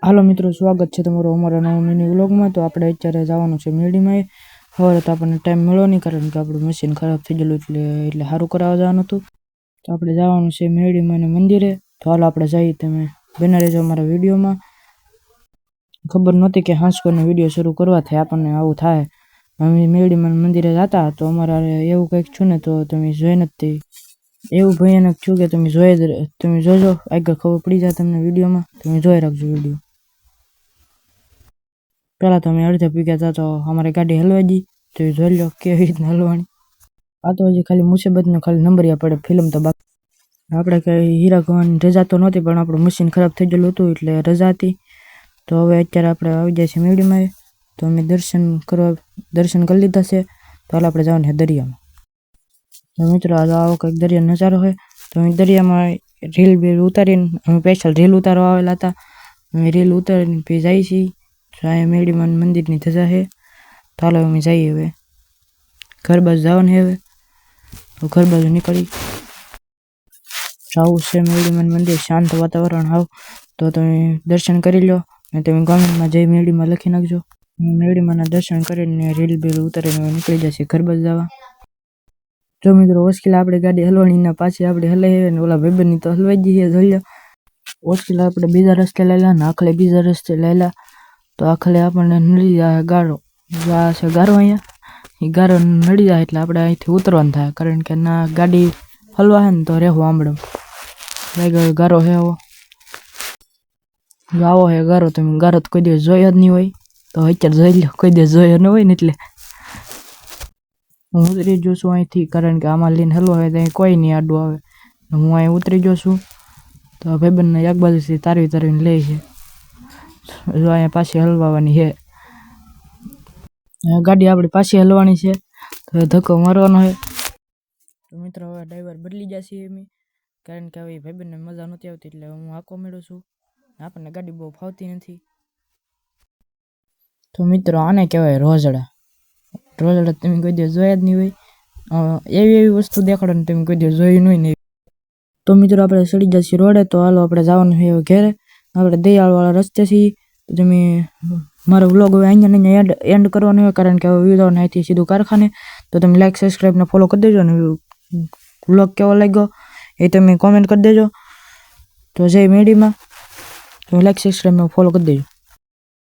હાલો મિત્રો, સ્વાગત છે તમારું અમારા નવા મિની વ્લોગમાં। તો આપણે અત્યારે જવાનું છે મેડીમાં। હવે તો આપણને ટાઈમ મળ્યો નહીં, કારણ કે આપણું મશીન ખરાબ થઈ ગયેલું, એટલે સારું કરાવવા જવાનું હતું। તો આપણે જવાનું છે મેડીમાં મંદિરે। તો હાલો આપણે જઈએ, તમે બના રહેજો અમારા વિડીયોમાં। ખબર નહોતી કે હાંસકોનો વિડીયો શરૂ કરવા થાય આપણને આવું થાય। અમે મેડીમાં મંદિરે જતા તો અમારા એવું કંઈક છું ને, તો તમે જોઈ નથી, એવું ભયાનક છું કે તમે જોજો, આગળ ખબર પડી જાય તમને વિડીયોમાં। તમે જોઈ રાખજો વિડીયો। પહેલાં તો અમે અડધે પીગ્યા હતા, તો અમારી ગાડી હલવાઈ ગઈ। તો જોઈ લો કેવી રીતના હલવાની। આ તો હજી ખાલી મુસીબતનો ખાલી નંબરિયા પડે, ફિલ્મ તો બાકી। આપણે કંઈ હીરા ઘોવાની રજા તો નહોતી, પણ આપણું મશીન ખરાબ થઈ ગયેલું હતું એટલે રજા હતી। તો હવે અત્યારે આપણે આવી જાય છે મેડીમાં। તો અમે દર્શન કરી લીધા છે। તો હાલ આપણે જવાનું છે દરિયામાં। તો મિત્રો આવો કંઈક દરિયાનો નજારો હોય। તો અમે દરિયામાં રીલ બીલ ઉતારીને, અમે સ્પેશિયલ રીલ ઉતારવા આવેલા હતા। અમે રીલ ઉતારીને પછી જઈએ છીએ। તો અહીંયા મેડીમાં મંદિરની ધજા છે। તો હાલો અમે જઈએ હવે ઘર બાજુ જવાનું છે। હવે તો ઘર બાજુ નીકળી જવું છે મેડીમાં મંદિર, શાંત વાતાવરણ હાવ। તો તમે દર્શન કરી લો અને તમે કોમેન્ટમાં જય મેડીમાં લખી નાખજો। મેડીમાંના દર્શન કરીને રીલ બીલ ઉતારીને નીકળી જશે ઘર બાજુ જવા। જો મિત્રો ઓસ્કીલા આપણી ગાડી હલવાની ના પાછી આપણે હલાવી ને ઓલા ભાઈબંધની તો હલવાઈ ગઈ છે, જોઈ લો। ઓસ્કીલા આપણે બીજા રસ્તે લેલા ને આખલે બીજા રસ્તે લેલા। તો આખલે આપણને નડી જાય ગારો, આ છે ગારો, અહીંયા એ ગારો નડી જાય એટલે આપણે અહીંથી ઉતરવાનું થાય, કારણ કે ના ગાડી હલવા હે ને તો રહેવું આમળો લાગે ગારો હે આવો હે ગારો। તમે ગારો તો કોઈ દિવસ જોયો જ નહીં હોય, તો અત્યારે જોઈ લો, કોઈ દિવસ જોયો ન હોય ને એટલે હું ઉતરી ગયો છું અહીંથી, કારણ કે આમાં લઈને હલવા હોય તો અહીં કોઈ નહીં આડું આવે। હું અહીં ઉતરી ગયો છું। તો ભાઈબંધને એક બાજુથી તારવીને લે છે, જો અહીંયા પાછી હલવાની છે ગાડી, આપણી પાછી હલવાની છે। તો ધક્કો મારવાનો છે। તો મિત્રો હવે ડ્રાઈવર બદલી જશે એમ, કારણ કે હવે ભાઈબંધને મજા નથી આવતી, એટલે હું હાંકો મેળવું છું। આપણને ગાડી બહુ ફાવતી નથી। તો મિત્રો આને કહેવાય રોઝડા। તમે કોઈ દિવસ જોયા જ નહીં હોય, એવી વસ્તુ દેખાડો ને તમે કોઈ દિવસ જોઈ નહીં હોય। તો મિત્રો આપણે ચડી જશે રોડે। તો હાલો આપણે જવાનું છે ઘેરે। આપણે દયાળવાળા રસ્તે છીએ। તો તમે મારો વ્લોગ હવે અહીંયા એન્ડ કરવાનો હોય, કારણ કે હવે વિડીયોને અહીંથી સીધું કારખાને। તો તમે લાઈક સબસ્ક્રાઈબ ને ફોલો કરી દેજો, અને વ્લોગ કેવો લાગ્યો એ તમે કોમેન્ટ કરી દેજો। તો જય મેડીમાં, તમે લાઈક સબસ્ક્રાઈબ ને ફોલો કરી દેજો।